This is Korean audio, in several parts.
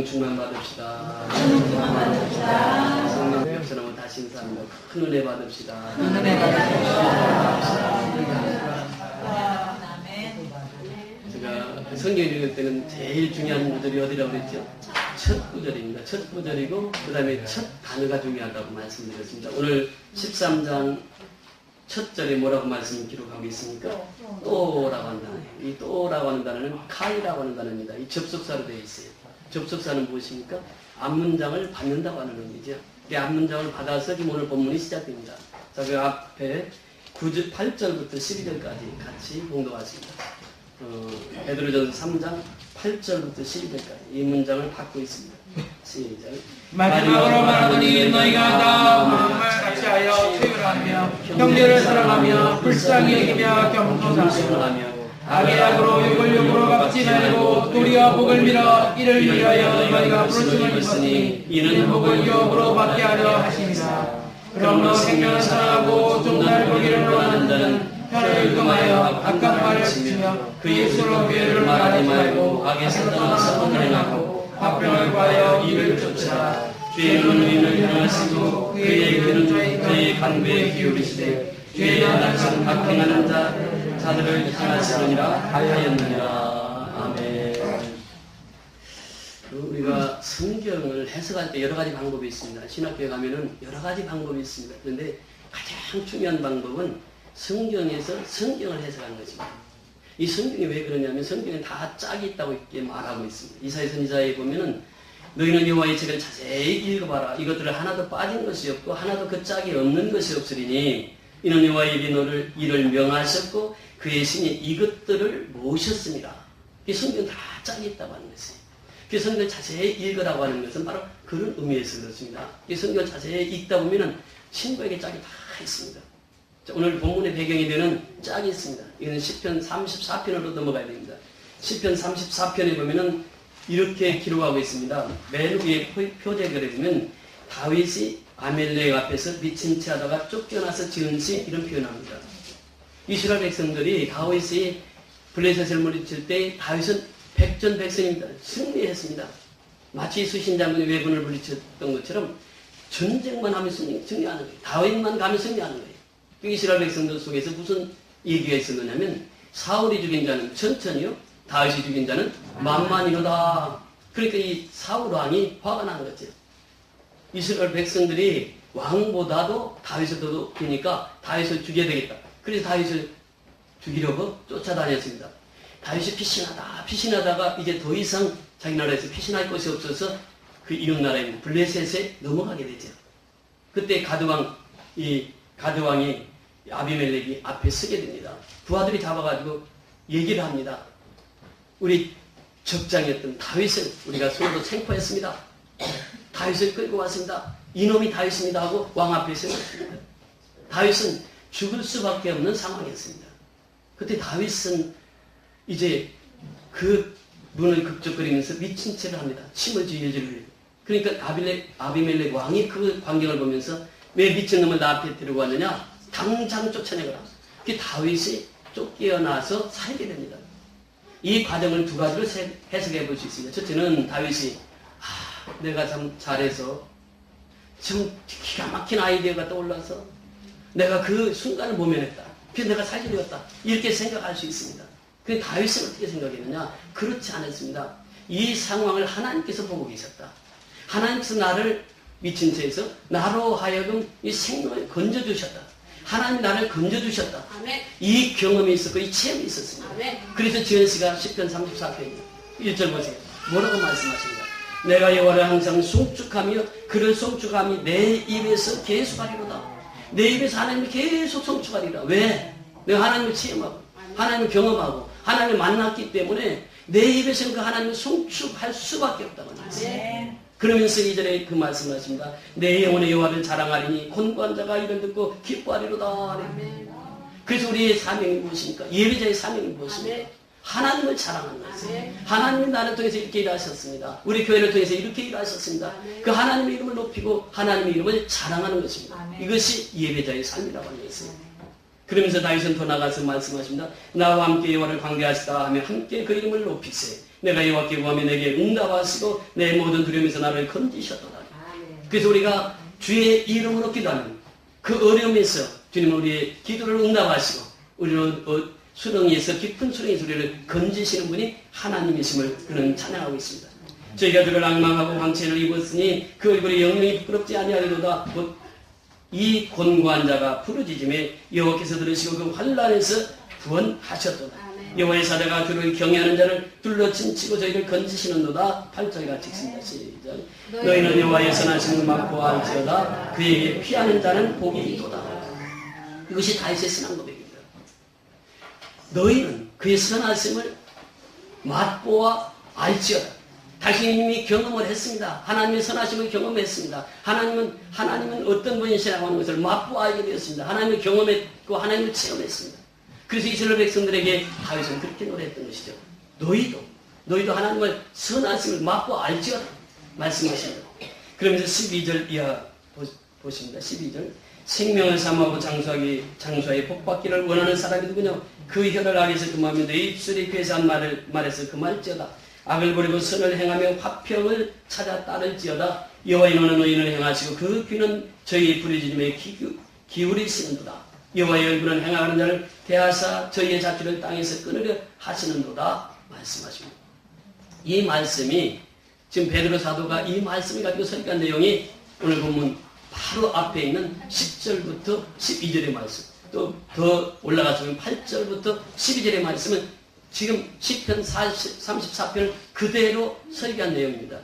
충만 받읍시다. 성령 역사하고 다시 인사합니다. 큰 은혜 받읍시다. 제가 성경 읽을 때는 제일 중요한 구절이 어디라고 그랬죠? 첫 구절입니다. 첫 구절이고 그 다음에 첫 단어가 중요하다고 말씀드렸습니다. 오늘 13장 첫 절에 뭐라고 말씀 기록하고 있습니까? 또라고 하는 단어예요. 이 또라고 하는 단어는 카이라고 하는 단어입니다. 이 접속사로 되어 있어요. 접속사는 무엇입니까? 앞문장을 받는다고 하는 의미죠. 이 앞문장을 받아서 지금 오늘 본문이 시작됩니다. 자, 그 앞에 8절부터 12절까지 같이 봉독하겠습니다. 베드로전서 3장 8절부터 12절까지 이 문장을 받고 있습니다. 시작. 마지막으로 말하더니 너희가 다 마음을 같이하여 체결하며 형제를 사랑하며 불쌍히 여기며 겸손하며 악의 악으로 욕을 욕으로 갚지 말고 도리어 복을 빌어 이를 위하여 너희가 부르심을 입었으니 이는 복을 유업으로 받게 하려 하심이라. 그러므로 생명을 사랑하고 종날 보기를 원하는 자는 혀를 금하여 악한 말을 치며 그 입술로 교회를 말하지 말고 악의 사랑을 선언하고 화평을 구하여 입을 쫓으라. 주의 눈을 향하시고 그의 귀는 저희 간구에 기울이시되 주의 나라상 박행하는 자들을 향하시느니라 하였느니라. 아멘. 우리가 성경을 해석할 때 여러 가지 방법이 있습니다. 신학교에 가면은 여러 가지 방법이 있습니다. 그런데 가장 중요한 방법은 성경에서 성경을 해석하는 것입니다. 이 성경이 왜 그러냐면 성경에 다 짝이 있다고 이렇게 말하고 있습니다. 이사야 선지자에 보면은 너희는 여호와의 책을 자세히 읽어봐라. 이것들을 하나도 빠진 것이 없고 하나도 그 짝이 없는 것이 없으리니 이는 여호와의 이를 명하셨고 그의 신이 이것들을 모셨습니다. 이 성경 다 짝이 있다고 하는 것이에요. 그 성경을 자세히 읽으라고 하는 것은 바로 그런 의미에서 그렇습니다. 이 성경을 자세히 읽다 보면은 신부에게 짝이 다 있습니다. 자, 오늘 본문의 배경이 되는 짝이 있습니다. 이거는 시편 34편으로 넘어가야 됩니다. 시편 34편에 보면은 이렇게 기록하고 있습니다. 맨 위에 표제글에 보면 다윗이 아멜렉 앞에서 미친 채 하다가 쫓겨나서 지은 시 이런 표현합니다. 이스라엘 백성들이 다윗이 블레셋을 물리칠 때 다윗은 백전백승입니다. 승리했습니다. 마치 수신자분이 왜군을 물리쳤던 것처럼 전쟁만 하면 승리하는 거예요. 다윗만 가면 승리하는 거예요. 이스라엘 백성들 속에서 무슨 얘기가 있었느냐면 사울이 죽인 자는 천천히요, 다윗이 죽인 자는 만만이로다. 그러니까 이 사울 왕이 화가 난 거죠. 이스라엘 백성들이 왕보다도 다윗을 더 높이니까 다윗을 죽여야 되겠다. 그래서 다윗을 죽이려고 쫓아다녔습니다. 다윗이 피신하다가 이제 더 이상 자기 나라에서 피신할 것이 없어서 그 이웃 나라인 블레셋에 넘어가게 되죠. 그때 가드왕이 아비멜렉이 앞에 서게 됩니다. 그 아들이 잡아가지고 얘기를 합니다. 우리 적장이었던 다윗을 우리가 손으로 생포했습니다. 다윗을 끌고 왔습니다. 이놈이 다윗입니다 하고 왕 앞에 세웠습니다. 다윗은 죽을 수밖에 없는 상황이었습니다. 그때 다윗은 이제 그 문을 극적거리면서 미친 채를 합니다. 침을 질질 흘리고. 그러니까 아비멜렉 왕이 그 광경을 보면서 왜 미친놈을 나 앞에 데리고 왔느냐? 당장 쫓아내거라. 그 다윗이 쫓겨나서 살게 됩니다. 이 과정을 두 가지로 해석해 볼 수 있습니다. 첫째는 다윗이 내가 참 잘해서 좀 기가 막힌 아이디어가 떠올라서 내가 그 순간을 모면했다. 그래서 내가 살리려었다. 이렇게 생각할 수 있습니다. 그 다윗은 어떻게 생각했느냐? 그렇지 않았습니다. 이 상황을 하나님께서 보고 계셨다. 하나님께서 나를 미친 채에서 나로 하여금 이 생명을 건져주셨다. 하나님 나를 건져주셨다. 아멘. 이 경험이 있었고 이 체험이 있었습니다. 아멘. 그래서 지은씨가 시편 34편입니다. 1절 보세요. 뭐라고 말씀하십니까? 내가 여호와를 항상 송축하며 그를 송축함이 내 입에서 계속하리로다. 내 입에서 하나님을 계속 송축하리라. 왜? 내가 하나님을 체험하고 하나님을 경험하고 하나님을 만났기 때문에 내 입에서는 그 하나님을 송축할 수밖에 없다고 말씀합니다. 그러면서 이전에 그 말씀하십니다. 내 영혼의 여호와를 자랑하리니 곤고한 자가 이를 듣고 기뻐하리로다. 아멘. 그래서 우리의 사명이 무엇입니까? 예배자의 사명이 무엇입니까? 아멘. 하나님을 자랑하는 것이에요. 하나님이 나를 통해서 이렇게 일하셨습니다. 우리 교회를 통해서 이렇게 일하셨습니다. 아멘. 그 하나님의 이름을 높이고 하나님의 이름을 자랑하는 것입니다. 아멘. 이것이 예배자의 삶이라고 하는 것이에요. 그러면서 다윗은 더 나가서 말씀하십니다. 나와 함께 여호와를 광대하시다 하며 함께 그 이름을 높이세. 내가 여호와께 구하며 내게 응답하시고 내 모든 두려움에서 나를 건지셨도다. 그래서 우리가 주의 이름으로 기도하면 그 어려움에서 주님은 우리의 기도를 응답하시고 우리는 수렁에서 깊은 수렁에서 우리를 건지시는 분이 하나님이심을 그는 찬양하고 있습니다. 저희가 그를 앙망하고 황체를 입었으니 그 얼굴이 영영이 부끄럽지 아니하리로다. 이 곤고한 자가 부르짖음에 여호와께서 들으시고 그 환난에서 구원하셨도다. 여호와의 사자가 주를 경외하는 자를 둘러친치고 저희를 건지시는도다. 8절과 찍습니다. 시작. 너희는 여호와의 선하심을 맛보 알지어다. 그에게 피하는 자는 복이 있도다. 이것이 다윗의 신앙 고백입니다. 너희는 그의 선하심을 맛보아 알지어다. 당신이 경험을 했습니다. 하나님의 선하심을 경험했습니다. 하나님은 어떤 분이시라고 하는 것을 맛보아 알게 되었습니다. 하나님을 경험했고 하나님을 체험했습니다. 그래서 이스라엘 백성들에게 다윗은 그렇게 노래했던 것이죠. 너희도 하나님을 선하심을 맛보아 알지어다 말씀하십니다. 그러면서 12절 이하 보십니다. 12절 생명을 사모하고 장수하게 복받기를 원하는 사람이 누구냐? 그 혀를 악에서 금하며 내 입술이 괴사한 말에서 금할지어다. 악을 버리고 선을 행하며 화평을 찾아 따를지어다. 여호와의 눈은 의인을 행하시고 그 귀는 저희의 부르짖음에 기울이시는도다. 여호와의 얼굴은 행하는 자를 대하사 저희의 자취를 땅에서 끊으려 하시는도다 말씀하십니다. 이 말씀이 지금 베드로 사도가 이 말씀을 가지고 설교한 내용이 오늘 보면 바로 앞에 있는 10절부터 12절의 말씀, 또 더 올라가서 8절부터 12절의 말씀은 지금 시편 34편을 그대로 설교한 내용입니다.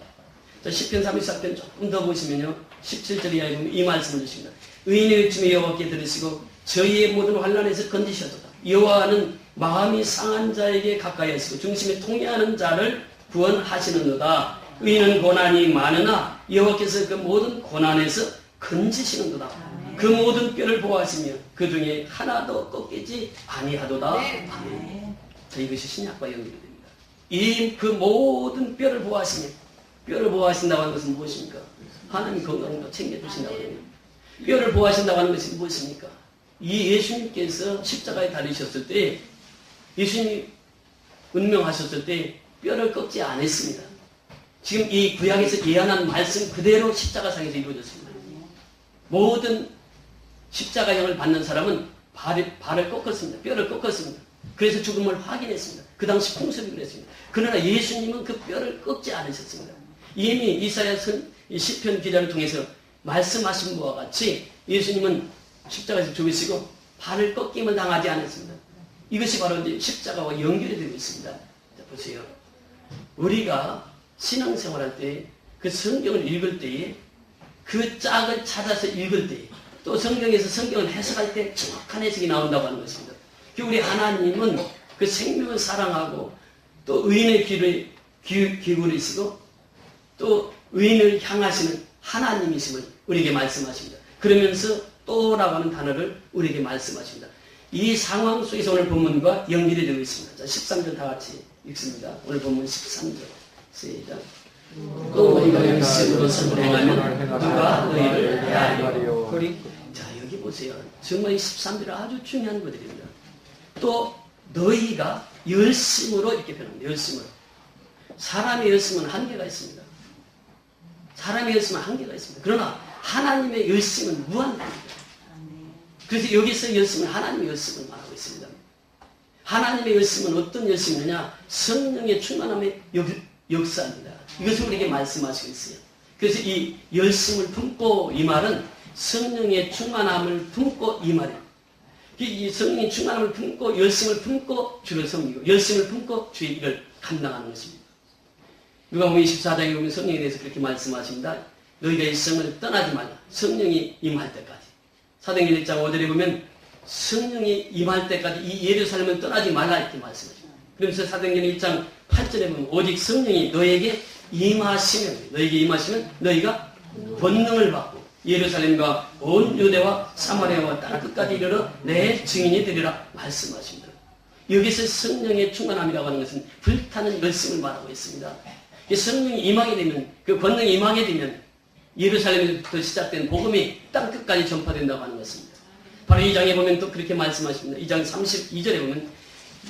자, 시편 34편 조금 더 보시면요. 17절 이하에 보면 이 말씀을 주십니다. 의인의 외침이 여호와께 들으시고 저희의 모든 환난에서 건지셨도다. 여호와는 마음이 상한 자에게 가까이 하시고 중심에 통해하는 자를 구원하시는도다. 의인은 고난이 많으나 여호와께서 그 모든 고난에서 건지시는도다. 그 모든 뼈를 보호하시며 그 중에 하나도 꺾이지 아니하도다. 아멘. 자, 이것이 신약과 연결이 됩니다. 이 그 모든 뼈를 보호하시며, 뼈를 보호하신다고 하는 것은 무엇입니까? 하나님 건강도 챙겨주신다고 합니다. 뼈를 보호하신다고 하는 것이 무엇입니까? 이 예수님께서 십자가에 달리셨을 때, 예수님이 운명하셨을 때 뼈를 꺾지 않았습니다. 지금 이 구약에서 예언한 말씀 그대로 십자가상에서 이루어졌습니다. 모든 십자가형을 받는 사람은 발을 꺾었습니다. 뼈를 꺾었습니다. 그래서 죽음을 확인했습니다. 그 당시 풍습이 그랬습니다. 그러나 예수님은 그 뼈를 꺾지 않으셨습니다. 이미 이사야 시편 기자를 통해서 말씀하신 바와 같이 예수님은 십자가에서 죽으시고 발을 꺾임을 당하지 않았습니다. 이것이 바로 이제 십자가와 연결이 되고 있습니다. 자, 보세요. 우리가 신앙생활할 때 그 성경을 읽을 때에 그 짝을 찾아서 읽을 때에 또 성경에서 성경을 해석할 때 정확한 해석이 나온다고 하는 것입니다. 우리 하나님은 그 생명을 사랑하고 또 의인의 귀를 기울이시고 또 의인을 향하시는 하나님이심을 우리에게 말씀하십니다. 그러면서 또라고 하는 단어를 우리에게 말씀하십니다. 이 상황 속에서 오늘 본문과 연결이 되고 있습니다. 자, 13절 다 같이 읽습니다. 오늘 본문 13절 시작. 또 너희가 열심으로 선행하면 누가 너희를 대하리요. 자, 여기 보세요. 정말 이 13절은 아주 중요한 것들입니다. 또 너희가 열심으로 이렇게 표현합니다. 열심으로. 사람의 열심은 한계가 있습니다. 사람의 열심은 한계가 있습니다. 그러나 하나님의 열심은 무한합니다. 그래서 여기서 열심은 하나님의 열심을 말하고 있습니다. 하나님의 열심은 어떤 열심이냐? 성령의 충만함의 역사입니다. 이것을 우리에게 말씀하시고 있어요. 그래서 이 열심을 품고 이 말은 성령의 충만함을 품고 이 말이에요. 이 성령의 충만함을 품고 열심을 품고 주를 섬기고 열심을 품고 주의 일을 감당하는 것입니다. 누가복음 24장에 보면 성령에 대해서 그렇게 말씀하십니다. 너희가 일성을 떠나지 말라. 성령이 임할 때까지. 사도행전 1장 5절에 보면 성령이 임할 때까지 이 예루살렘을 떠나지 말라 이렇게 말씀하십니다. 그러면서 사도행전 1장 8절에 보면 오직 성령이 너에게 임하시면 너희가 권능을 받고 예루살렘과 온 유대와 사마리아와 땅 끝까지 이르러 내 증인이 되리라 말씀하십니다. 여기서 성령의 충만함이라고 하는 것은 불타는 열심을 말하고 있습니다. 성령이 임하게 되면, 그 권능이 임하게 되면 예루살렘에부터 시작된 복음이 땅 끝까지 전파된다고 하는 것입니다. 바로 이 장에 보면 또 그렇게 말씀하십니다. 이 장 32절에 보면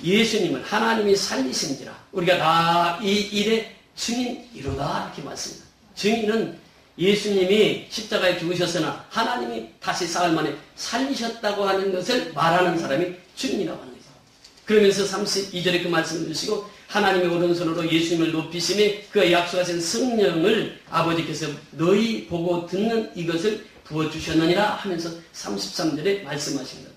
예수님은 하나님이 살리신지라 우리가 다 이 일의 증인이로다 이렇게 말씀합니다. 증인은 예수님이 십자가에 죽으셨으나 하나님이 다시 사흘 만에 살리셨다고 하는 것을 말하는 사람이 증인이라고 하는 거죠. 그러면서 32절에 그 말씀을 주시고 하나님의 오른손으로 예수님을 높이시며 그가 약속하신 성령을 아버지께서 너희 보고 듣는 이것을 부어주셨느니라 하면서 33절에 말씀하십니다.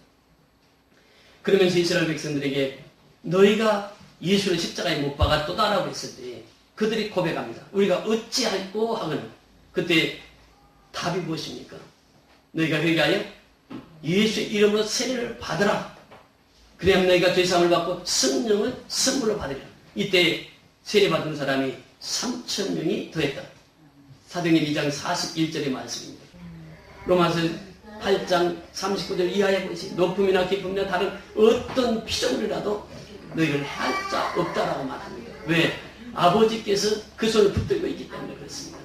그러면서 이스라엘 백성들에게 너희가 예수를 십자가에 못 박았도다라고 했을 때 그들이 고백합니다. 우리가 어찌할꼬 하거나 그때 답이 무엇입니까? 너희가 회개하여 예수의 이름으로 세례를 받으라. 그래야 너희가 죄사함을 받고 성령을 선물로 받으리라. 이때 세례받은 사람이 3,000명이 더했다. 사도행전 2장 41절의 말씀입니다. 로마서 8장 39절 이하에 보시 높음이나 깊음이나 다른 어떤 피조물이라도 너희를 할 자 없다라고 말합니다. 왜? 아버지께서 그 손을 붙들고 있기 때문에 그렇습니다.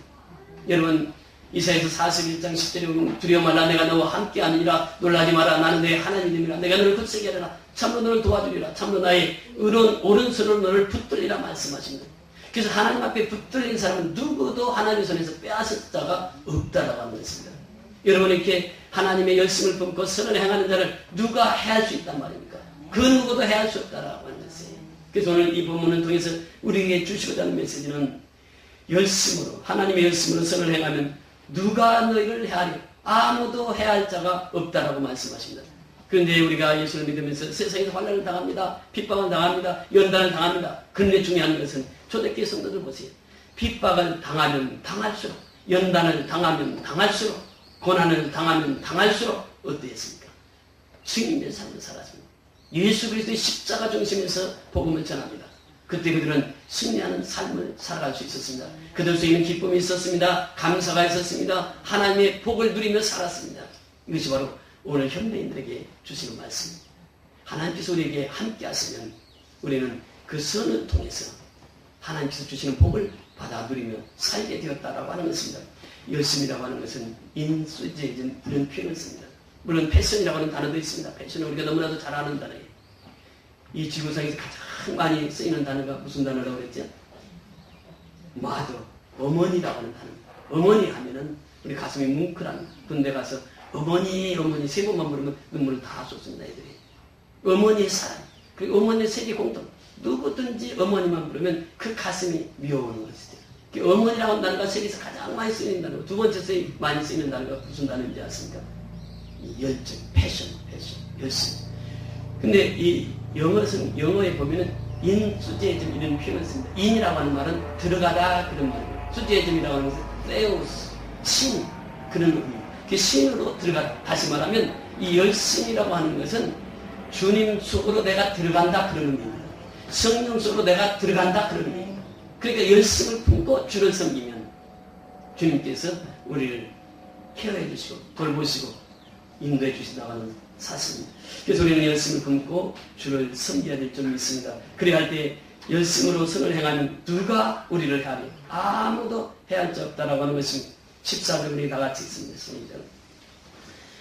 여러분 이사야서 41장 10절에 보면 두려워 말라 내가 너와 함께하니라 놀라지 마라 나는 내 하나님이라 내가 너를 굳세게 하리라 참으로 너를 도와주리라 참으로 나의 의로운 오른손으로 너를 붙들리라 말씀하십니다. 그래서 하나님 앞에 붙들린 사람은 누구도 하나님의 손에서 빼앗을 자가 없다라고 하는 것입니다. 여러분 이렇게 하나님의 열심을 품고 선을 행하는 자를 누가 해할 수 있단 말입니까? 그 누구도 해할 수 없다라고 하는 것이에요. 그래서 오늘 이 본문을 통해서 우리에게 주시고자 하는 메시지는 열심으로 하나님의 열심으로 선을 행하면 누가 너희를 해하리 아무도 해할 자가 없다라고 말씀하십니다. 그런데 우리가 예수를 믿으면서 세상에서 환난을 당합니다. 핍박을 당합니다. 연단을 당합니다. 그런데 중요한 것은 초대교회 성도들 보세요. 핍박을 당하면 당할수록 연단을 당하면 당할수록 고난을 당하면 당할수록 어떠했습니까? 증인된 삶을 살았습니다. 예수 그리스도의 십자가 중심에서 복음을 전합니다. 그때 그들은 승리하는 삶을 살아갈 수 있었습니다. 그들 속에는 기쁨이 있었습니다. 감사가 있었습니다. 하나님의 복을 누리며 살았습니다. 이것이 바로 오늘 현대인들에게 주시는 말씀입니다. 하나님께서 우리에게 함께 하시면 우리는 그 선을 통해서 하나님께서 주시는 복을 받아 누리며 살게 되었다라고 하는 것입니다. 열심이라고 하는 것은 인수제전 이런 표현을 씁니다. 물론 패션이라고 하는 단어도 있습니다. 패션은 우리가 너무나도 잘 아는 단어예요. 이 지구상에서 가장 많이 쓰이는 단어가 무슨 단어라고 그랬죠? 맞아. 어머니라고 하는 단어입니다. 어머니 하면은 우리 가슴이 뭉클합니다. 군대 가서 어머니 어머니 세 번만 부르면 눈물을 다 쏟습니다. 애들이. 어머니의 사랑 그리고 어머니의 세계 공통 누구든지 어머니만 부르면 그 가슴이 미워오는 것이죠. 어머니라고 하는 단어가 세계에서 가장 많이 쓰이는 단어 두 번째 많이 쓰이는 단어가 무슨 단어인지 아십니까? 열정, 패션, 열심. 근데 이 영어에 보면은 인수제점 이런 표현을 씁니다. 인이라고 하는 말은 들어가다 그런 말이에요. 수제점이라고 하는 것은 theos, 신 그런 의미입니다. 그 신으로 들어가 다시 말하면 이 열심이라고 하는 것은 주님 속으로 내가 들어간다 그런 의미입니다. 성령 속으로 내가 들어간다 그런 의미입니다. 그러니까 열심을 품고 주를 섬기면 주님께서 우리를 케어해 주시고 돌보시고 인도해 주신다고 하는 사실입니다. 그래서 우리는 열심을 품고 주를 섬겨야 될 줄 믿습니다. 그래야 할 때 열심으로 선을 행하면 누가 우리를 해하리? 아무도 해할 자 없다라고 하는 것입니다. 14절 우리 다 같이 읽습니다.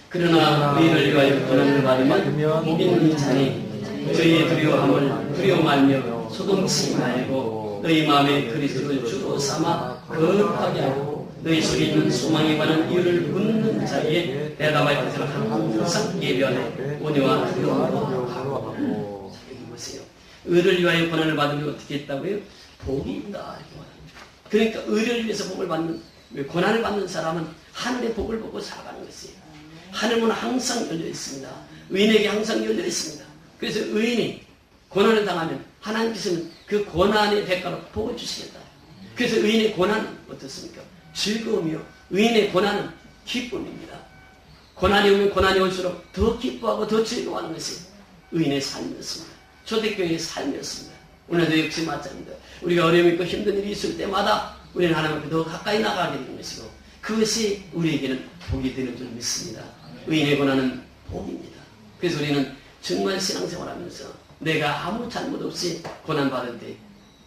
그러나 너희를 위하여 고난을 받으면 복 있는 자니 저희의 두려움을 두려워 말며 소동치 말고 너희 마음에 그리스도를 주로 삼아 거룩하게 하고 너희 속에 있는 소망에 관한 이유를 묻는 자에게 대답할 것을 항상 예비하되 온유와 두려움으로 하고. 자, 여기 보세요. 의를 위하여 고난을 받으면 어떻게 했다고요? 복이 있다. 이렇게 말합니다. 그러니까 의를 위해서 복을 받는, 고난을 받는 사람은 하늘의 복을 보고 살아가는 것이에요. 하늘문 항상 열려 있습니다. 의인에게 항상 열려 있습니다. 그래서 의인이 고난을 당하면 하나님께서는 그 고난의 대가로 복을 주시겠다. 그래서 의인의 고난은 어떻습니까? 즐거움이요. 의인의 고난은 기쁨입니다. 고난이 오면 고난이 올수록 더 기뻐하고 더 즐거워하는 것이 의인의 삶이었습니다. 초대교회의 삶이었습니다. 오늘도 역시 마찬가지입니다. 우리가 어려움 있고 힘든 일이 있을 때마다 우리는 하나님 앞에 더 가까이 나가게 되는 것이고 그것이 우리에게는 복이 되는 줄 믿습니다. 의인의 고난은 복입니다. 그래서 우리는 정말 신앙생활하면서 내가 아무 잘못 없이 고난받을 때,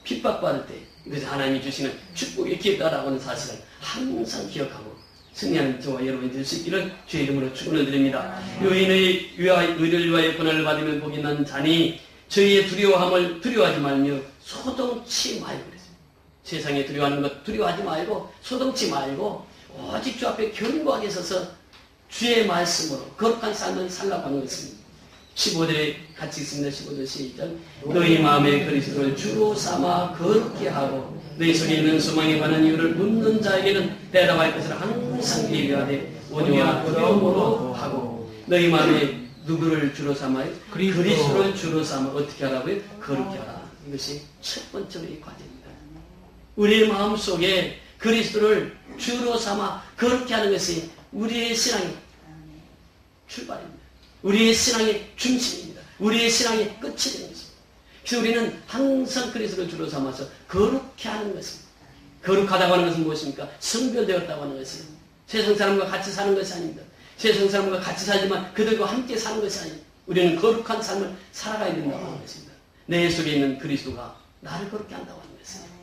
핍박받을 때 그래서 하나님이 주시는 축복의 기회다라고 하는 사실을 항상 기억하고 승리하는 저와 여러분이 될 수 있기를 주의 이름으로 축원을 드립니다. 의인의 의를 위하여 고난을 받으면 복이 있는 자니 저희의 두려워함을 두려워하지 말며 소동치 말고 그랬어요. 세상에 두려워하는 것 두려워하지 말고 소동치 말고 오직 주 앞에 견고하게 서서 주의 말씀으로 거룩한 삶을 살라고 하는 것입니다. 15절에 같이 있습니다. 15절 시작. 너희 마음에 그리스도를 주로 삼아 거룩게 하고 너희 속에 있는 소망에 관한 이유를 묻는 자에게는 대답할 것을 항상 예비하되 온유와 두려움으로 하고 너희 마음에 누구를 주로 삼아요? 그리스도를 주로 삼아 어떻게 하라고요? 거룩게 하라. 이것이 첫 번째의 과제입니다. 우리의 마음속에 그리스도를 주로 삼아 거룩게 하는 것이 우리의 신앙의 출발입니다. 우리의 신앙의 중심입니다. 우리의 신앙의 끝이 되는 것입니다. 그래서 우리는 항상 그리스도를 주로 삼아서 거룩게 하는 것입니다. 거룩하다고 하는 것은 무엇입니까? 성별되었다고 하는 것입니다. 세상 사람과 같이 사는 것이 아닙니다. 세상 사람과 같이 살지만 그들과 함께 사는 것이 아닙니다. 우리는 거룩한 삶을 살아가야 된다고 하는 것입니다. 내 속에 있는 그리스도가 나를 거룩게 한다고 하는 것입니다.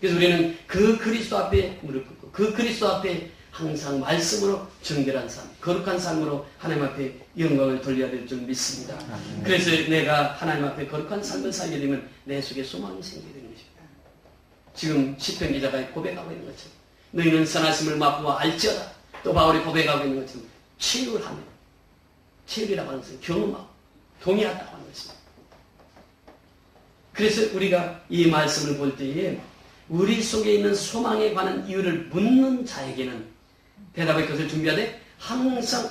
그래서 우리는 그 그리스도 앞에 무릎 꿇고 그 그리스도 앞에 항상 말씀으로 정결한 삶, 거룩한 삶으로 하나님 앞에 영광을 돌려야 될 줄 믿습니다. 그래서 내가 하나님 앞에 거룩한 삶을 살게 되면 내 속에 소망이 생기게 되는 것입니다. 지금 시편 기자가 고백하고 있는 것처럼 너희는 선하심을 맛보아 알지어다. 또 바울이 고백하고 있는 것처럼 치유를 하며 치유라고 하는 것은 경험하고 동의하다고 하는 것입니다. 그래서 우리가 이 말씀을 볼 때에 우리 속에 있는 소망에 관한 이유를 묻는 자에게는 대답할 것을 준비하되 항상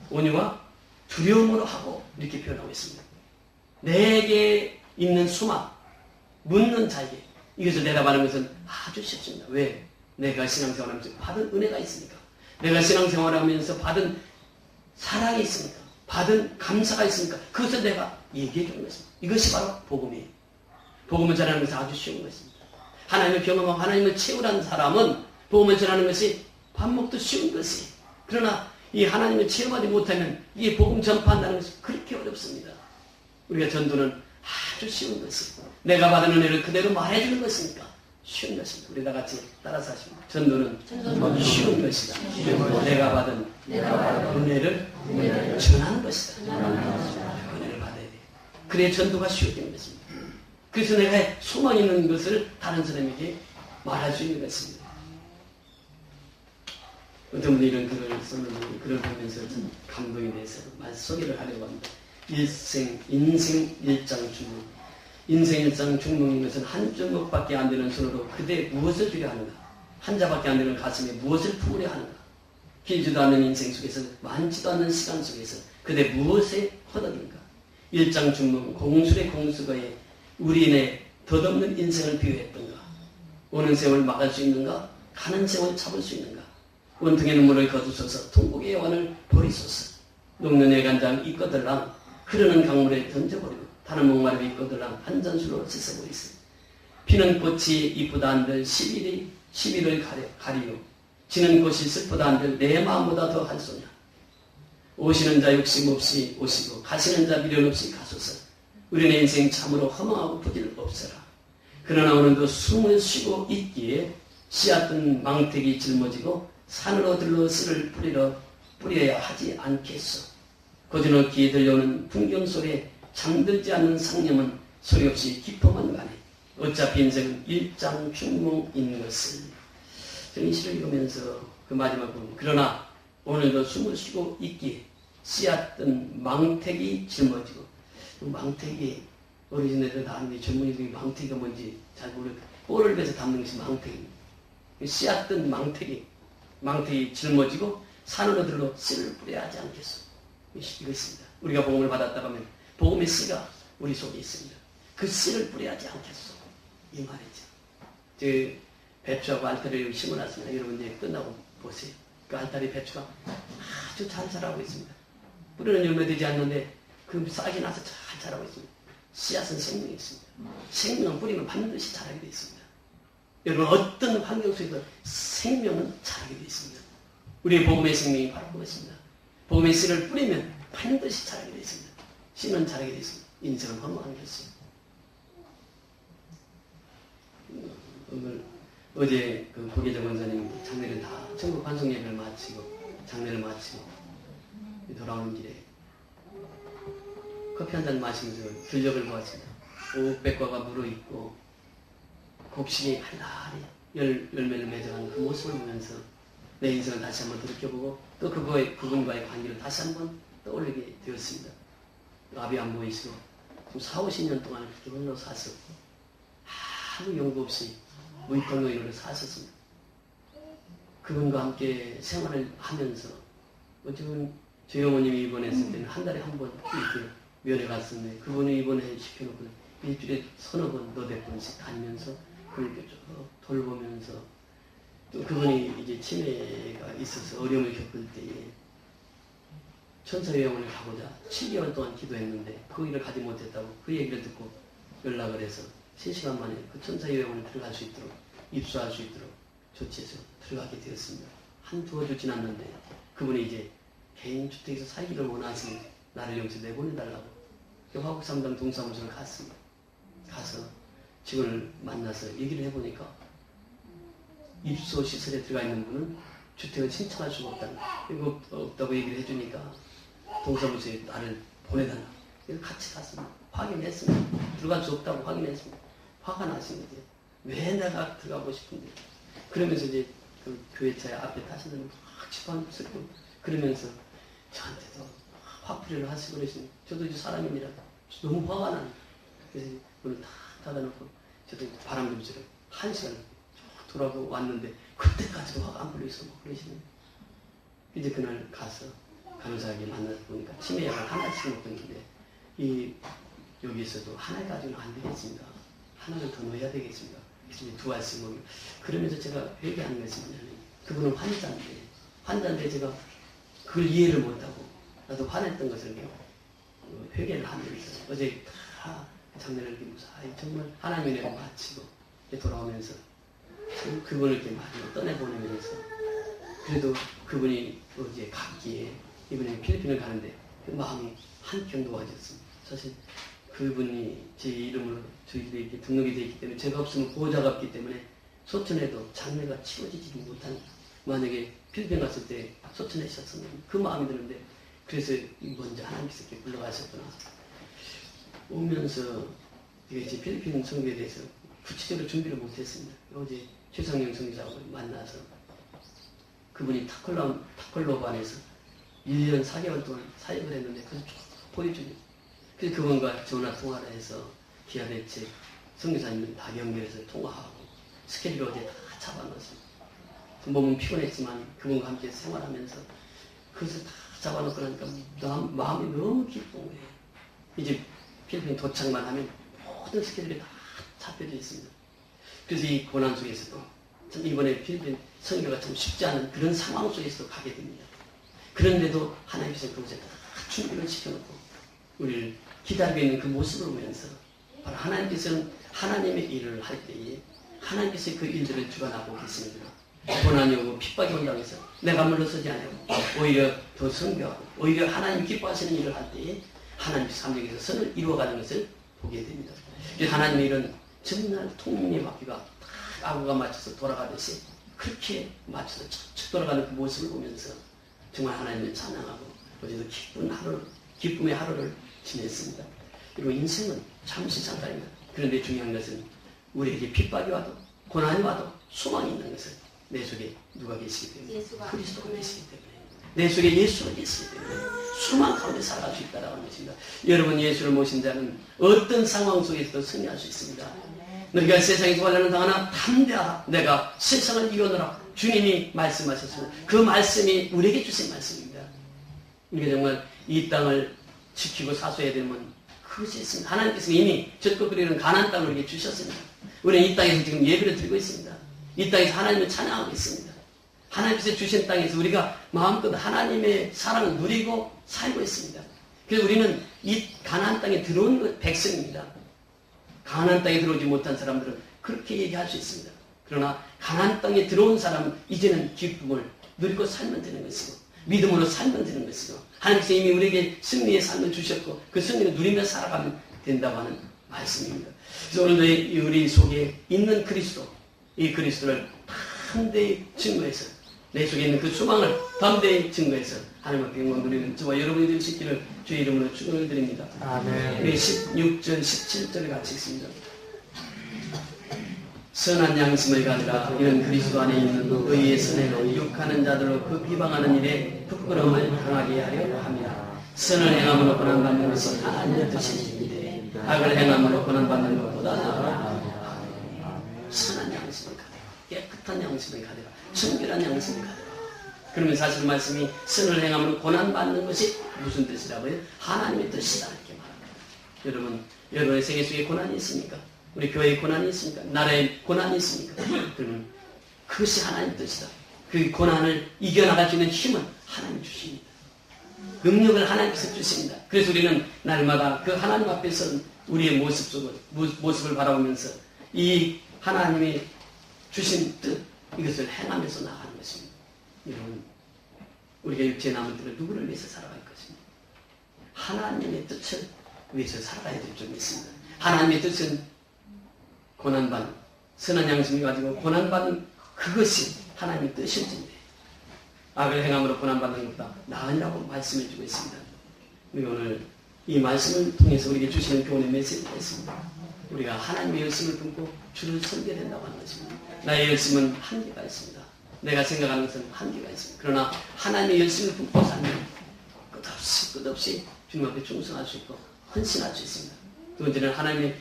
온유와 두려움으로 하고 이렇게 표현하고 있습니다. 내게 있는 소망, 묻는 자에게 이것을 대답하는 것은 아주 쉽습니다. 왜? 내가 신앙생활하면서 받은 은혜가 있으니까. 내가 신앙생활하면서 받은 사랑이 있으니까. 받은 감사가 있으니까. 그것을 내가 얘기해 주는 것입니다. 이것이 바로 복음이에요. 복음을 전하는 것은 아주 쉬운 것입니다. 하나님을 경험하고 하나님을 채우라는 사람은 복음을 전하는 것이 밥 먹도 쉬운 것이. 그러나 이 하나님을 체험하지 못하면 이 복음 전파한다는 것이 그렇게 어렵습니다. 우리가 전도는 아주 쉬운 것이. 내가 받은 은혜를 그대로 말해주는 것이니까 쉬운 것입니다. 우리 다 같이 따라서 하십니다. 전도는 쉬운 것이다. 내가 받은 은혜를 전하는 것이다. 은혜를 받아야 돼. 그래야 전도가 쉬워지는 것입니다. 그래서 내가 소망 있는 것을 다른 사람에게 말할 수 있는 것입니다. 어떤 분이 이런 글을 썼는데 글을 보면서 좀 감동이 돼서 소개를 하려고 합니다. 인생 일장 중몽. 인생 일장 중몽인 것은 한 주먹밖에 안 되는 손으로 그대 무엇을 주려 하는가? 한 자밖에 안 되는 가슴에 무엇을 품으려 하는가? 길지도 않는 인생 속에서 많지도 않는 시간 속에서 그대 무엇에 허덕인가? 일장 중몽 공술의 공수거에 우리인의 덧없는 인생을 비유했던가? 오는 세월 막을 수 있는가? 가는 세월 잡을 수 있는가? 원통의 눈물을 거두소서 통곡의 여관을 버리소서. 녹는 애간장 이꺼들랑 흐르는 강물에 던져버리고 타는 목마름에 이꺼들랑 한 잔술로 씻어버리세. 피는 꽃이 이쁘다 한들 11을 가리요. 지는 꽃이 슬프다 한들 내 마음보다 더 한소냐. 오시는 자 욕심 없이 오시고 가시는 자 미련 없이 가소서. 우리의 인생 참으로 허망하고 부질 없어라. 그러나 오늘도 숨을 쉬고 있기에 씨앗든 망태기 짊어지고 산으로 들러 씨를 뿌려야 하지 않겠소. 고즈넉히 들려오는 풍경 속에 잠들지 않는 상념은 소리 없이 깊어만 가네. 어차피 인생은 일장중몽인 것을. 저는 이 시를 읽으면서 그 마지막 부분. 그러나 오늘도 숨을 쉬고 있기에 씨앗든 망태기 짊어지고. 망태기 어르신들도 다 아는데 전문의들이 망태기가 뭔지 잘 모르고 꼴을 베서 담는 것이 망태기입니다. 씨앗든 망태기 짊어지고 산으로 들러 씨를 뿌려야 하지 않겠소. 이것입니다. 우리가 복음을 받았다 하면 복음의 씨가 우리 속에 있습니다. 그 씨를 뿌려야 하지 않겠소. 이 말이죠. 배추하고 알타리를 심어놨습니다. 여러분 이제 끝나고 보세요. 그 알타리 배추가 아주 잘 자라고 있습니다. 뿌리는 열매 되지 않는데 그 싹이 나서 잘 자라고 있습니다. 씨앗은 생명이 있습니다. 생명은 뿌리면 반드시 자라게 되어 있습니다. 여러분 어떤 환경 속에서 생명은 자라게 되어 있습니다. 우리의 복음의 생명이 바로 그것입니다. 복음의 씨를 뿌리면 반드시 자라게 되어 있습니다. 씨는 자라게 되어 있습니다. 인생은 허망한 것입니다. 어제 그 고계자 권사님 장례를 다 전국 환송 예배를 마치고 장례를 마치고 돌아오는 길에 커피 한 잔 마시면서 들녘을 보았습니다. 옥백과가 물어있고 곡식이 한달이 열매를 맺어가는 그 모습을 보면서 내 인생을 다시 한번 돌이켜보고 또 그분과의 관계를 다시 한번 떠올리게 되었습니다. 앞이 안 보이시고 4, 50년 동안 그렇게 홀로 사셨고 아무 연구 없이 무익공노인으로 사셨습니다. 그분과 함께 생활을 하면서 어쩌면 저희 어머님이 입원했을 때는 한 달에 한 번 이렇게 면회 갔었는데 그분이 입원해 시켜놓고 일주일에 서너 번 너댓 번씩 다니면서 그걸 쭉 돌보면서 또 그분이 이제 치매가 있어서 어려움을 겪을 때에 천사요양원을 가고자 7개월 동안 기도했는데 거기를 가지 못했다고 그 얘기를 듣고 연락을 해서 3시간 만에 그 천사요양원에 들어갈 수 있도록 입소할 수 있도록 조치해서 들어가게 되었습니다. 한두 주 지났는데 그분이 이제 개인 주택에서 살기를 원하시니 나를 여기서 내보내달라고 화곡삼당 동사무소를 갔습니다. 가서 직원을 만나서 얘기를 해보니까 입소 시설에 들어가 있는 분은 주택을 신청할 수가 없다고 얘기를 해주니까 동사무소에 나를 보내달라. 그래서 같이 갔습니다. 확인했습니다. 들어갈 수 없다고 확인했습니다. 화가 나신 거지. 왜 내가 들어가고 싶은데. 그러면서 이제 그 교회차에 앞에 타시는 막 집안 쓰고 그러면서 저한테도 화풀이를 하시고 그러시니 저도 이제 사람입니다. 너무 화가 나요. 그래서 문을 다 닫아놓고 저도 바람 좀 쐬러 1시간 쭉 돌아가고 왔는데 그때까지도 화가 안 풀려있어 막 그러시는 이제 그날 가서 간호사에게 만나서 보니까 치매약을 하나씩 먹고 있는데 여기서도 하나 가지고는 안 되겠습니다. 하나를 더 넣어야 되겠습니다. 그래서 이제 2알씩 먹이고 그러면서 제가 회개하는 것이 뭐냐면 그분은 환자인데 제가 그걸 이해를 못하고 나도 화냈던 것을 회개를 하면서 어제 다 장례를 이렇게 무사히 정말 하나님의 은혜를 마치고 돌아오면서 그분을 이렇게 마지막으로 떠내보내면서 그래도 그분이 어제 갔기에 이번에 필리핀을 가는데 그 마음이 한켠 놓아졌습니다. 사실 그분이 제 이름으로 저희들이 이렇게 등록이 되어 있기 때문에 제가 없으면 보호자가 없기 때문에 소천에도 장례가 치워지지 못하는 만약에 필리핀 갔을 때 소천해셨으면 그 마음이 드는데 그래서 먼저 하나님께서 이렇게 불러가셨구나. 오면서 이제 필리핀 선교에 대해서 구체적으로 준비를 못했습니다. 어제 최상영 선교사하고 만나서 그분이 타콜로반에서 1년 4개월 동안 사역을 했는데 그래서 쭉 보여주니 그래서 그분과 전화 통화를 해서 기아 대책 선교사님을 다 연결해서 통화하고 스케줄 어제 다 잡아놨습니다. 몸은 피곤했지만 그분과 함께 생활하면서 그것을 다 잡아놓고 나니까 마음이 너무 기쁜 거예요. 이제 필리핀 도착만 하면 모든 스케줄이 다 잡혀져 있습니다. 그래서 이 고난 속에서도 참 이번에 필리핀 선교가 참 쉽지 않은 그런 상황 속에서 가게 됩니다. 그런데도 하나님께서 그것을 다 준비를 시켜놓고 우리를 기다리고 있는 그 모습을 보면서 바로 하나님께서는 하나님의 일을 할 때에 하나님께서 그 일들을 주관하고 계십니다. 고난이 오고 핍박이 온다고 해서 내가 물러서지 않고 오히려 더 선교하고 오히려 하나님 기뻐하시는 일을 할 때에 하나님께서 삼정에서 선을 이루어가는 것을 보게 됩니다. 하나님의 일은 정말 통일의 바퀴가 딱 아구가 맞춰서 돌아가듯이 그렇게 맞춰서 척척 돌아가는 그 모습을 보면서 정말 하나님을 찬양하고 어제도 기쁨의 하루를 지냈습니다. 그리고 인생은 잠시 잠깐입니다. 그런데 중요한 것은 우리에게 핍박이 와도 고난이 와도 소망이 있는 것을 내 속에 누가 계시기 때문에 그리스도가 계시기 때문에 내 속에 예수가 계시기 때문에 수만 가운데 살아갈 수 있다는 것입니다. 여러분 예수를 모신 자는 어떤 상황 속에서도 승리할 수 있습니다. 너희가 세상에서 환난을 당하나 담대하라. 내가 세상을 이겨노라. 주님이 말씀하셨습니다. 그 말씀이 우리에게 주신 말씀입니다. 우리가 정말 이 땅을 지키고 사수해야 되면 그것이 있습니다. 하나님께서 이미 젖고 끓이는 가나안 땅을 우리에게 주셨습니다. 우리는 이 땅에서 지금 예배를 드리고 있습니다. 이 땅에서 하나님을 찬양하고 있습니다. 하나님께서 주신 땅에서 우리가 마음껏 하나님의 사랑을 누리고 살고 있습니다. 그래서 우리는 이 가나안 땅에 들어온 백성입니다. 가나안 땅에 들어오지 못한 사람들은 그렇게 얘기할 수 있습니다. 그러나 가나안 땅에 들어온 사람은 이제는 기쁨을 누리고 살면 되는 것이고 믿음으로 살면 되는 것이고 하나님께서 이미 우리에게 승리의 삶을 주셨고 그 승리를 누리며 살아가면 된다고 하는 말씀입니다. 그래서 오늘도 우리 속에 있는 그리스도 이 그리스도를 담대히 증거해서 내 속에 있는 그 소망을 담대히 증거해서 하나님 앞에 영광 돌리는 저와 여러분이 될 수 있기를 주의 이름으로 축원을 드립니다. 아멘. 우리 16절, 17절을 같이 읽습니다. 선한 양심을 가지라. 이는 그리스도 안에 있는 의의 선행을 욕하는 자들로 그 비방하는 일에 부끄러움을 당하게 하려 합니다. 선을 행함으로 고난받는 것이 하나님의 뜻이신데 악을 행함으로 고난받는 것보다 나아라. 선한 양심을 가지라. 깨끗한 양심을 가지라. 청결한 양심을 가지라. 그러면 사실 말씀이 선을 행함으로 고난받는 것이 무슨 뜻이라고요? 하나님의 뜻이다 이렇게 말합니다. 여러분, 여러분의 생애 속에 고난이 있습니까? 우리 교회에 고난이 있습니까? 나라에 고난이 있습니까? 그러면 그것이 하나님의 뜻이다. 그 고난을 이겨나갈 수 있는 힘은 하나님 주십니다. 능력을 하나님께서 주십니다. 그래서 우리는 날마다 그 하나님 앞에서 우리의 모습을 바라보면서 이 하나님이 주신 뜻, 이것을 행하면서 나가는 것입니다. 여러분, 우리가 육체에 남은 때는 누구를 위해서 살아갈 것입니다. 하나님의 뜻을 위해서 살아가야 될 점이 있습니다. 하나님의 뜻은 고난받는, 선한 양심을 가지고 고난받는 그것이 하나님의 뜻일진데 악을 행함으로 고난받는 것보다 나으니라고 말씀해 주고 있습니다. 우리가 오늘 이 말씀을 통해서 우리에게 주시는 교훈의 메시지가 있습니다. 우리가 하나님의 열심을 품고 주를 섬겨야 된다고 하는 것입니다. 나의 열심은 한계가 있습니다. 내가 생각하는 것은 한계가 있습니다. 그러나 하나님의 열심을 품고 살면 끝없이 주님 앞에 충성할 수 있고 헌신할 수 있습니다. 두 번째는 하나님의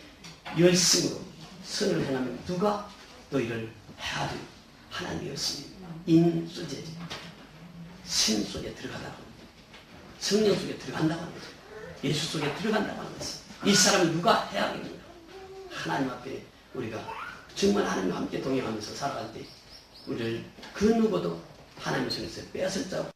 열심으로 선을 행하면 누가 너희를 해하리. 하나님의 열심이 인수제 신 속에 들어가다고 합니다. 성령 속에 들어간다고 합니다. 예수 속에 들어간다고 하는 것이 이 사람을 누가 해하겠는가. 하나님 앞에 우리가 정말 하나님과 함께 동행하면서 살아갈 때 우리를 그 누구도 하나님의 손에서 빼앗을 자